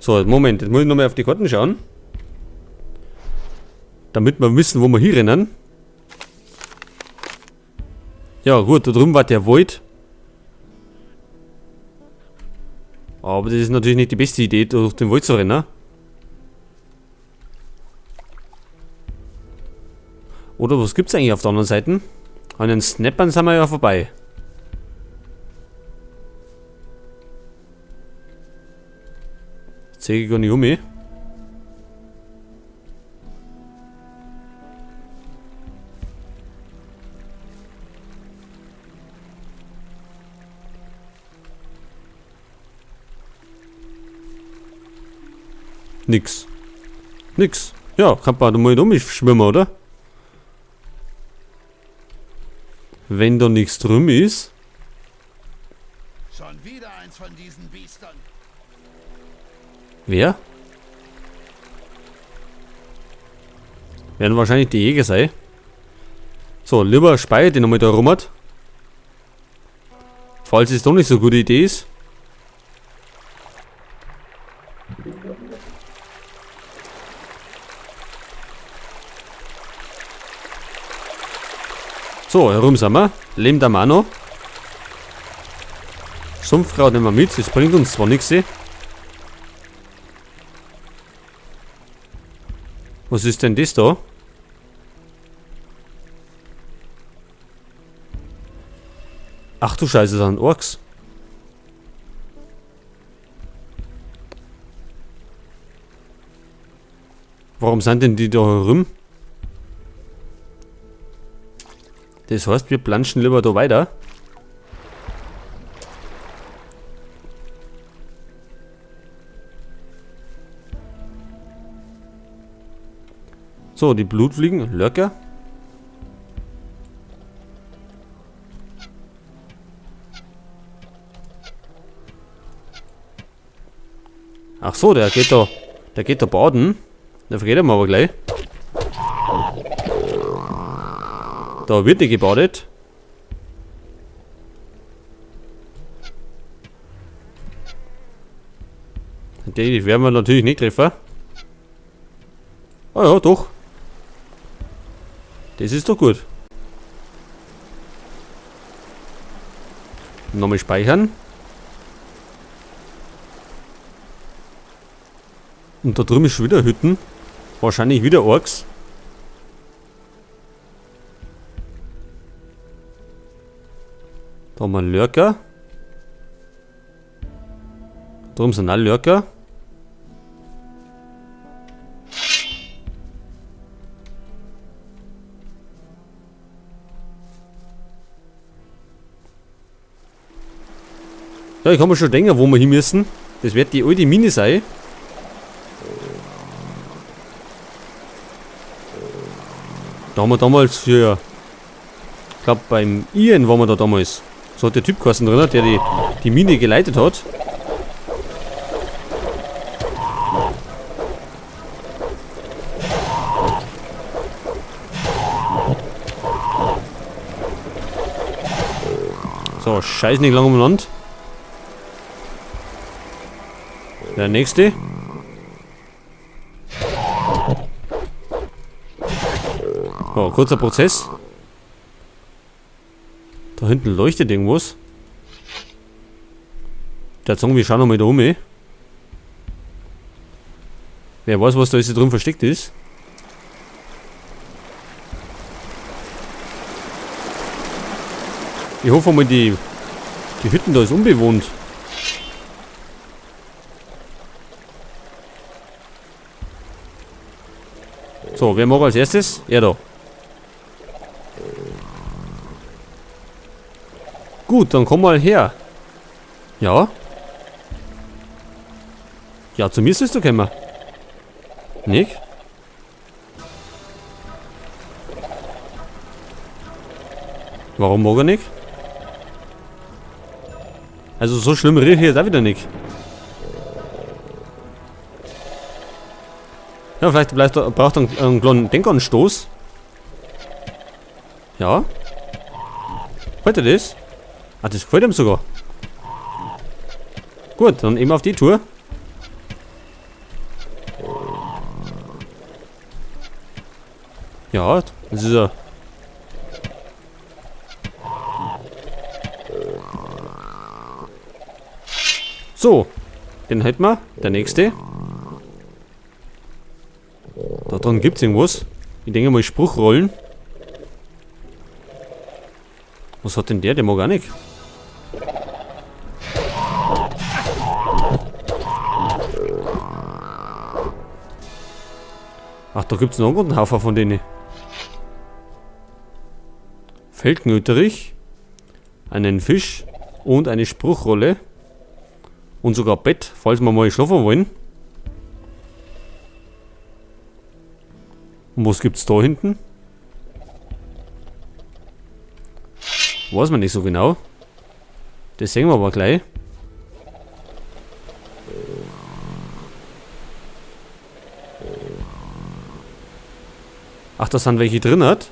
So, Moment, jetzt muss ich nochmal auf die Karten schauen. Damit wir wissen, wo wir hier rennen. Ja gut, da drüben war der Wald. Aber das ist natürlich nicht die beste Idee, durch den Wald zu rennen. Oder was gibt es eigentlich auf der anderen Seite? An den Snappern sind wir ja vorbei. Jetzt sehe ich gar nicht um mich. Nix. Nix. Ja, kann man da mal um mich schwimmen, oder? Wenn da nichts drum ist. Schon wieder eins von diesen Biestern. Wer? Werden wahrscheinlich die Jäger sein. So, lieber Speier, den nochmal da rum hat. Falls es doch nicht so eine gute Idee ist. So, herum sind wir. Leben da auch noch. Sumpfkraut nehmen wir mit. Das bringt uns zwar nichts. Was ist denn das da? Ach du Scheiße, das sind Orks. Warum sind denn die da herum? Das heißt, wir planschen lieber da weiter. So, die Blutfliegen, Lurker. Ach so, der geht da baden. Da vergeht er mal aber gleich. Da wird nicht gebadet. Die werden wir natürlich nicht treffen. Ah ja, doch. Das ist doch gut. Nochmal speichern. Und da drüben ist schon wieder Hütten. Wahrscheinlich wieder Orks. Da haben wir einen Lurker. Da drüben sind auch Lurker. Ja, ich kann mir schon denken, wo wir hin müssen. Das wird die alte Mine sein. Da haben wir damals für... Ich glaube beim Ian waren wir da damals. So hat der Typ geheißen drin, der die Mine geleitet hat. So, scheiß nicht lang umeinander. Der nächste. Oh, kurzer Prozess. Da hinten leuchtet irgendwas. Der Zong, wir schauen nochmal da um. Wer weiß, was da jetzt drin versteckt ist. Ich hoffe mal, die Hütten da ist unbewohnt. So, wer mag als erstes? Er da. Gut, dann komm mal her. Ja? Ja, zu mir sollst du kommen. Nicht? Warum mag er nicht? Also so schlimm riecht hier da wieder nicht. Ja, vielleicht braucht er einen kleinen Denkanstoß. Ja. Gefällt dir das? Ah, das gefällt ihm sogar. Gut, dann eben auf die Tour. Ja, das ist er. So, den hätten wir. Der nächste. Da dran gibt es irgendwas. Ich denke mal Spruchrollen. Was hat denn der? Der mag auch nicht. Ach, da gibt es noch einen guten Haufen von denen. Feldknöterich, einen Fisch und eine Spruchrolle. Und sogar Bett, falls wir mal schlafen wollen. Und was gibt's da hinten? Weiß man nicht so genau. Das sehen wir aber gleich. Ach, da sind welche drin hat.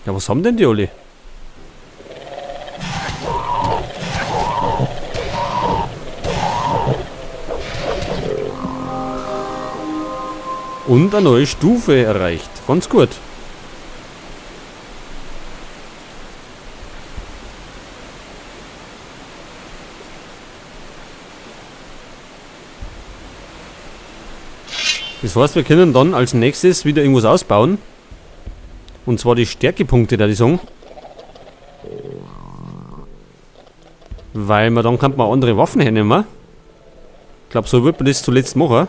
Ja, was haben denn die alle? Und eine neue Stufe erreicht. Ganz gut. Das heißt, wir können dann als nächstes wieder irgendwas ausbauen. Und zwar die Stärkepunkte, da die sagen. Weil man dann kann man andere Waffen hernehmen. Ich glaube, so wird man das zuletzt machen.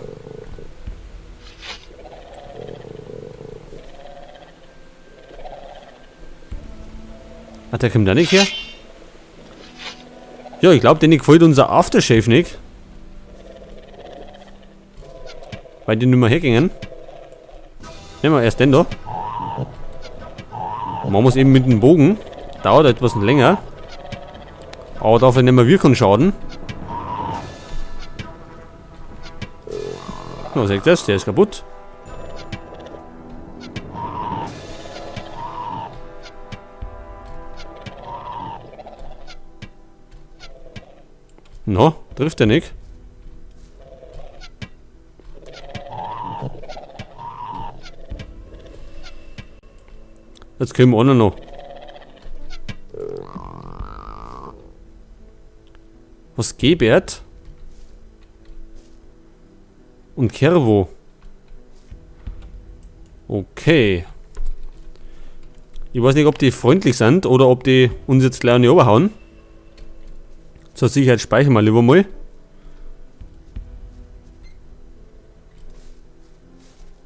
Ah, der kommt da nicht her. Ja, ich glaube, denen gefällt unser Aftershave nicht. Weil die nicht mehr hergingen. Nehmen wir erst den da. Man muss eben mit dem Bogen. Dauert etwas länger. Aber dafür nehmen wir wirklich Schaden. Na, seht ihr das? Der ist kaputt. Na, trifft er nicht. Jetzt können wir auch noch. Was Gebert? Und Kervo. Okay. Ich weiß nicht, ob die freundlich sind oder ob die uns jetzt gleich an die Oberhauen. Zur Sicherheit speichern wir lieber mal.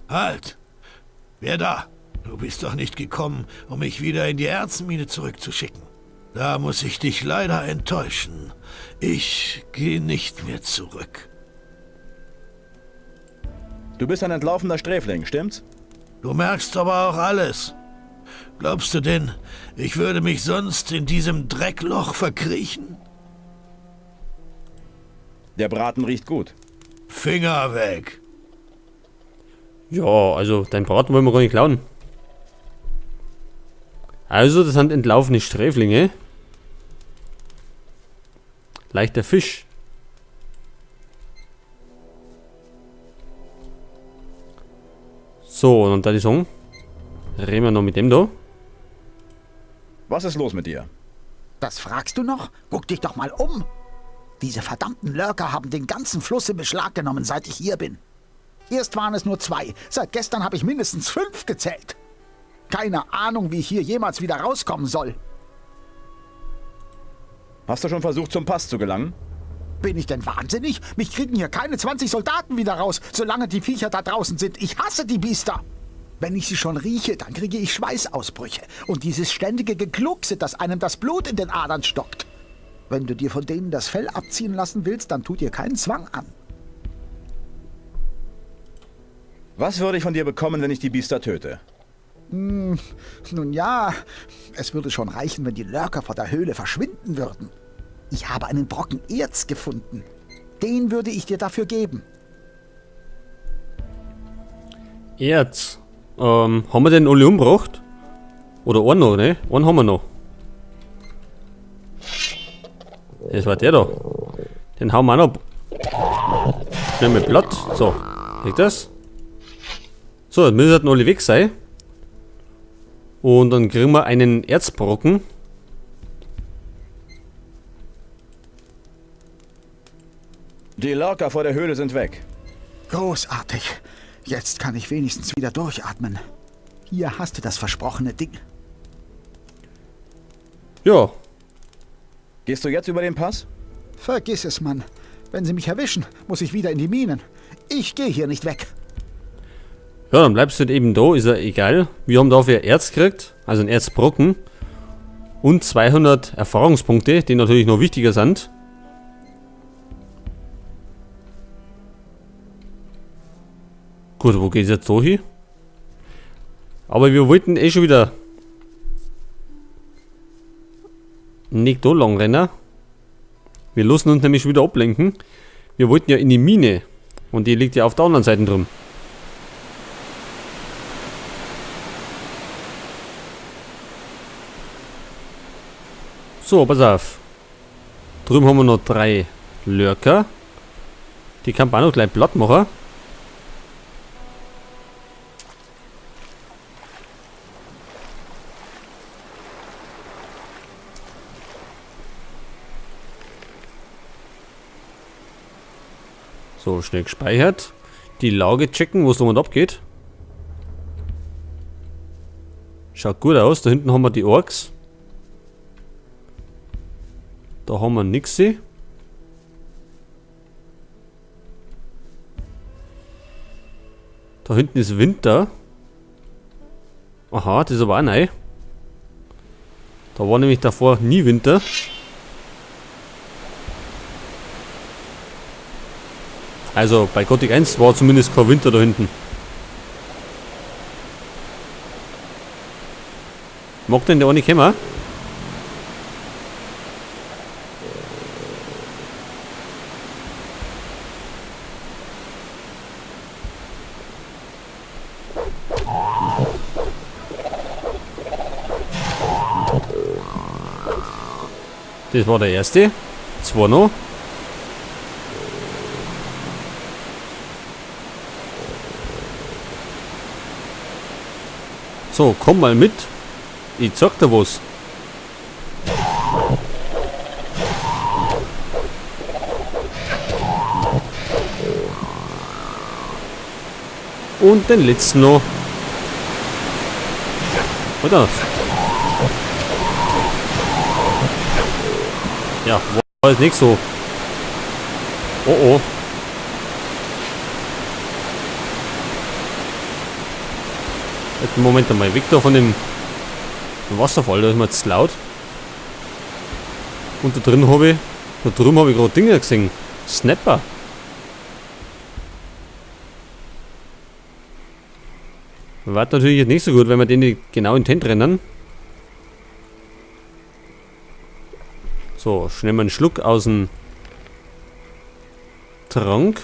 Halt! Wer da? Du bist doch nicht gekommen, um mich wieder in die Erzenmine zurückzuschicken. Da muss ich dich leider enttäuschen. Ich gehe nicht mehr zurück. Du bist ein entlaufener Sträfling, stimmt's? Du merkst aber auch alles. Glaubst du denn, ich würde mich sonst in diesem Dreckloch verkriechen? Der Braten riecht gut. Finger weg! Ja, also dein Braten wollen wir gar nicht klauen. Also, das sind entlaufene Sträflinge. Leichter Fisch. So, und dann die Song. Reden wir noch mit dem da. Was ist los mit dir? Das fragst du noch? Guck dich doch mal um. Diese verdammten Lurker haben den ganzen Fluss in Beschlag genommen, seit ich hier bin. Erst waren es nur 2. Seit gestern habe ich mindestens 5 gezählt. Keine Ahnung, wie ich hier jemals wieder rauskommen soll. Hast du schon versucht, zum Pass zu gelangen? Bin ich denn wahnsinnig? Mich kriegen hier keine 20 Soldaten wieder raus, solange die Viecher da draußen sind. Ich hasse die Biester. Wenn ich sie schon rieche, dann kriege ich Schweißausbrüche. Und dieses ständige Gegluckse, das einem das Blut in den Adern stockt. Wenn du dir von denen das Fell abziehen lassen willst, dann tut dir keinen Zwang an. Was würde ich von dir bekommen, wenn ich die Biester töte? Nun ja, es würde schon reichen, wenn die Lurker vor der Höhle verschwinden würden. Ich habe einen Brocken Erz gefunden. Den würde ich dir dafür geben. Erz. Haben wir den alle umgebracht? Oder einen noch, ne? Einen haben wir noch. Das war der da. Den hauen wir auch noch. Schnell mit Blatt. So. Seht das? So, dann müssen alle weg sein. Und dann kriegen wir einen Erzbrocken. Die Lorca vor der Höhle sind weg. Großartig. Jetzt kann ich wenigstens wieder durchatmen. Hier hast du das versprochene Ding. Ja, Gehst du jetzt über den Pass? Vergiss es, Mann. Wenn sie mich erwischen, muss ich wieder in die Minen. Ich gehe hier nicht weg. ja, dann bleibst du halt eben da, ist ja egal. Wir haben dafür Erz gekriegt, also ein Erzbrocken. Und 200 Erfahrungspunkte, die natürlich noch wichtiger sind. Gut, wo geht's jetzt so hin? Aber wir wollten eh schon wieder nicht da lang rennen. Wir lassen uns nämlich schon wieder ablenken. Wir wollten ja in die Mine. Und die liegt ja auf der anderen Seite drum. So, pass auf. Drüben haben wir noch 3 Lurker. Die kann man auch noch gleich platt machen. So, schnell gespeichert. Die Lage checken, wo es um und ab geht. Schaut gut aus. Da hinten haben wir die Orks. Da haben wir nix. Da hinten ist Winter. Aha, das ist aber auch neu. Da war nämlich davor nie Winter. Also bei Gothic 1 war zumindest kein Winter da hinten. Mag denn der auch nicht kommen? Das war der erste. 2 noch. So, komm mal mit. Ich zeig dir was. Und den letzten noch. Oder? Ja, war jetzt nicht so. Oh oh. Jetzt Moment einmal, weg da von dem Wasserfall, da ist mir zu laut. Und da drüben habe ich gerade Dinge gesehen. Snapper. War natürlich jetzt nicht so gut, wenn wir den genau in den Tent rennen. So, schnell mal einen Schluck aus dem Trank.